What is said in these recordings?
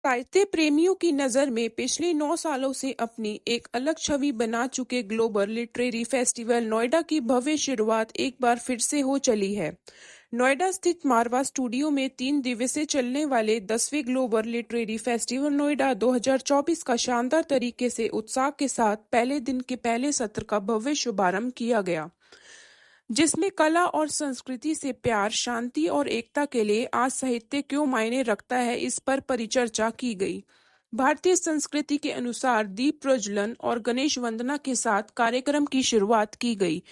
साहित्य प्रेमियों की नज़र में पिछले 9 सालों से अपनी एक अलग छवि बना चुके ग्लोबल लिटरेरी फेस्टिवल नोएडा की भव्य शुरुआत एक बार फिर से हो चली है। नोएडा स्थित मारवा स्टूडियो में 3 दिवसीय चलने वाले 10वें ग्लोबल लिटरेरी फेस्टिवल नोएडा 2024 का शानदार तरीके से उत्साह के साथ पहले दिन के पहले सत्र का भव्य शुभारंभ किया गया, जिसमें कला और संस्कृति से प्यार, शांति और एकता के लिए आज साहित्य क्यों मायने रखता है, इस पर परिचर्चा की गई। भारतीय संस्कृति के अनुसार दीप प्रज्वलन और गणेश वंदना के साथ कार्यक्रम की शुरुआत की गई।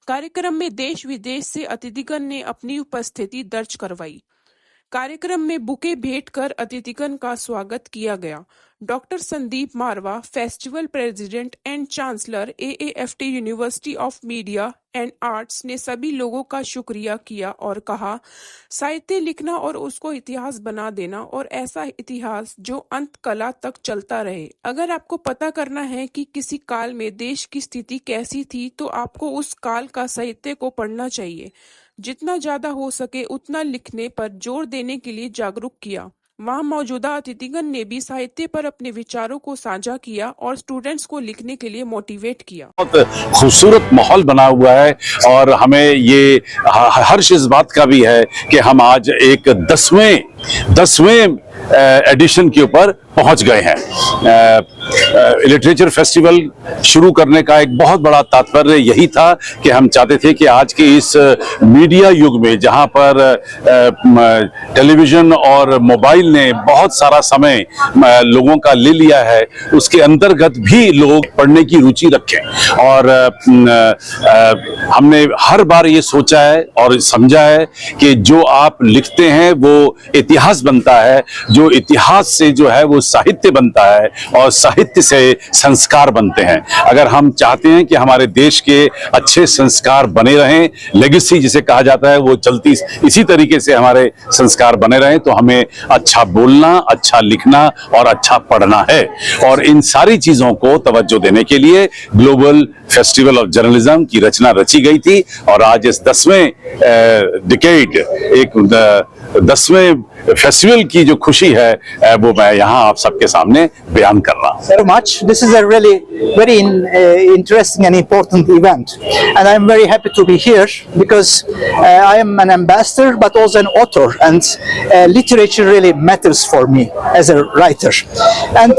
कार्यक्रम में देश विदेश से अतिथिगण ने अपनी उपस्थिति दर्ज करवाई। कार्यक्रम में बुके भेंट कर अतिथिगण का स्वागत किया गया। Doctor Sandeep Marwah, festival president and chancellor AAFT university of media and arts, ने सभी लोगों का शुक्रिया किया और कहा, साहित्य लिखना और उसको इतिहास बना देना, और ऐसा इतिहास जो अंत कला तक चलता रहे। अगर आपको पता करना है कि किसी काल में देश की स्थिति कैसी थी, तो आपको उस काल का साहित्य को पढ़ना चाहिए। जितना ज्यादा हो सके उतना लिखने पर जोर देने के लिए जागरूक किया। वहां मौजूदा अतिथिगण ने भी साहित्य पर अपने विचारों को साझा किया और स्टूडेंट्स को लिखने के लिए मोटिवेट किया। बहुत खूबसूरत माहौल बना हुआ है और हमें ये हर्ष इस बात का भी है कि हम आज एक 10वें एडिशन के ऊपर पहुंच गए हैं। लिटरेचर फेस्टिवल शुरू करने का एक बहुत बड़ा तात्पर्य यही था कि हम चाहते थे कि आज के इस मीडिया युग में, जहां पर टेलीविजन और मोबाइल ने बहुत सारा समय लोगों का ले लिया है, उसके अंतर्गत भी लोग पढ़ने की रुचि रखें। और हमने हर बार ये सोचा है और समझा है कि जो आप लिखते हैं वो इतिहास बनता है, जो इतिहास से जो है वो साहित्य बनता है और साहित्य से संस्कार बनते हैं। अगर हम चाहते हैं कि हमारे देश के अच्छे संस्कार बने रहें, लेगेसी जिसे कहा जाता है, वो चलती इसी तरीके से हमारे संस्कार बने रहें, तो हमें अच्छा बोलना, अच्छा लिखना और अच्छा पढ़ना है। और इन सारी चीजों को तवज्जो देने के लिए ग्लोबल फेस्टिवल ऑफ जर्नलिज्म की रचना रची गई थी और आज इस 10वें डिकेड, एक 10वें फेस्टिवल की जो खुशी है वो मैं यहाँ आप सबके सामने बयान कर रहा हूँ। Very much. This is a really very interesting and important event, and I'm very happy to be here because I am an ambassador, but also an author, and literature really matters for me as a writer. And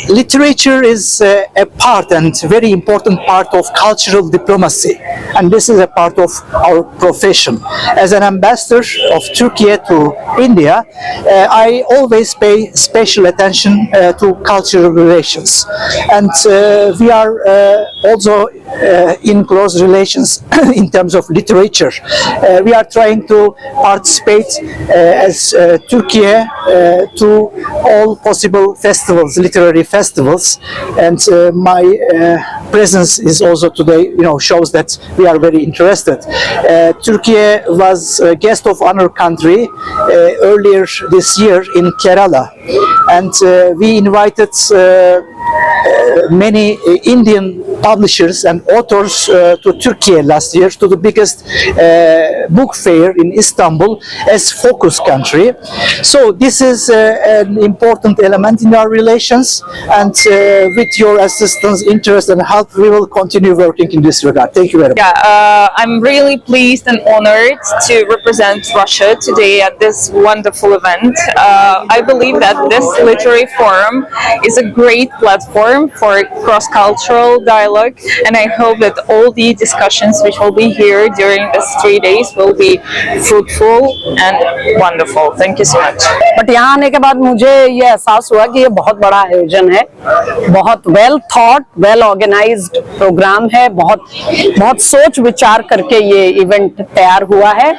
literature is a part and very important part of cultural diplomacy, and this is a part of our profession. As an ambassador of Turkey to India, I always pay special attention to cultural relations, and we are also in close relations in terms of literature. We are trying to participate as Turkey to all possible festivals, literary festivals, and my presence is also today, shows that we are very interested. Turkey was a guest of honor country earlier this year in Kerala, and we invited many Indian publishers and authors to Turkey last year, to the biggest book fair in Istanbul as focus country. So this is an important element in our relations, and with your assistance, interest and help, we will continue working in this regard. Thank you very much. Yeah, I'm really pleased and honored to represent Russia today at this wonderful event. I believe that this literary forum is a great platform for cross-cultural dialogue, and I hope that all the discussions which will be here during these 3 days will be fruitful and wonderful. Thank you so much. But यहाँ आने के बाद मुझे ये एहसास हुआ कि ये बहुत बड़ा आयोजन है, बहुत well thought, well organised programme है, बहुत सोच विचार करके ये इवेंट तैयार हुआ है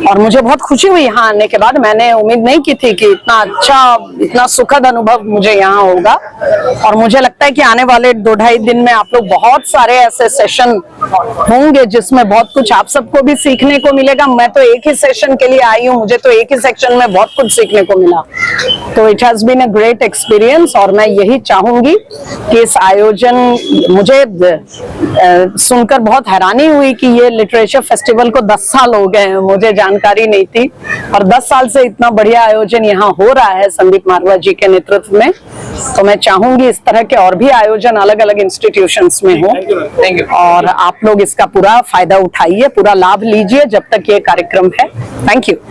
और मुझे बहुत खुशी हुई यहाँ आने के बाद। मैंने उम्मीद नहीं की थी कि इतना अच्छा, इतना सुखद अनुभव मुझे यहाँ होगा, और मुझे लगता है कि आने वाले 2-2.5 दिन में आप लोग बहुत सारे ऐसे सेशन होंगे जिसमें बहुत कुछ आप सबको भी सीखने को मिलेगा। मैं तो एक ही सेशन के लिए आई हूँ, मुझे तो एक ही सेक्शन में बहुत कुछ सीखने को मिला, तो it has been a great experience. और मैं यही चाहूंगी कि इस आयोजन, मुझे सुनकर बहुत हैरानी हुई कि ये लिटरेचर फेस्टिवल को 10 साल हो गए हैं, मुझे जानकारी नहीं थी, और 10 साल से इतना बढ़िया आयोजन यहाँ हो रहा है संदीप मारवा श्रीवास्तवा जी के नेतृत्व में। तो मैं चाहूंगी इस तरह के और भी आयोजन अलग अलग इंस्टीट्यूशंस में हो, और आप लोग इसका पूरा फायदा उठाइए, पूरा लाभ लीजिए जब तक ये कार्यक्रम है। Thank you.